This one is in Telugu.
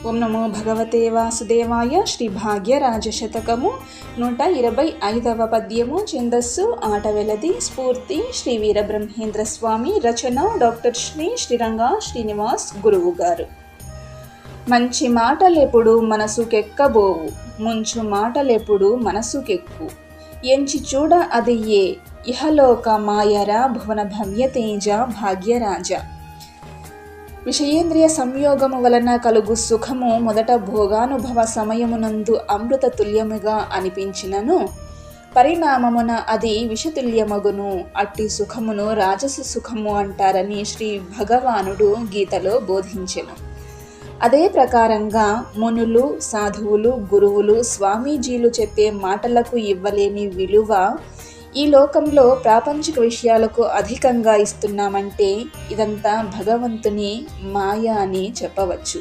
ఓం నమో భగవతే వాసుదేవాయ. శ్రీ భాగ్యరాజ శతకము 125వ పద్యము. ఛందస్సు ఆటవెలది. స్ఫూర్తి శ్రీ వీరబ్రహ్మేంద్ర స్వామి. రచన డాక్టర్ శ్రీ శ్రీరంగ శ్రీనివాస్ గురువు గారు. మంచి మాటలెప్పుడు మనసుకెక్కబోవు, ముంచు మాటలెప్పుడు మనసుకెక్కు. ఎంచి చూడ అది ఏ ఇహలోక మాయరా భువన భవ్యతేజ భాగ్యరాజ. విషయేంద్రియ సంయోగము వలన కలుగు సుఖము మొదట భోగానుభవ సమయమునందు అమృత తుల్యముగా అనిపించినను పరిణామమున అది విషతుల్యమగును. అట్టి సుఖమును రాజస సుఖము అంటారని శ్రీ భగవానుడు గీతలో బోధించెను. అదే ప్రకారంగా మునులు, సాధువులు, గురువులు, స్వామీజీలు చెప్పే మాటలకు ఇవ్వలేని విలువ ఈ లోకంలో ప్రాపంచిక విషయాలకు అధికంగా ఇస్తున్నామంటే ఇదంతా భగవంతుని మాయ అని చెప్పవచ్చు.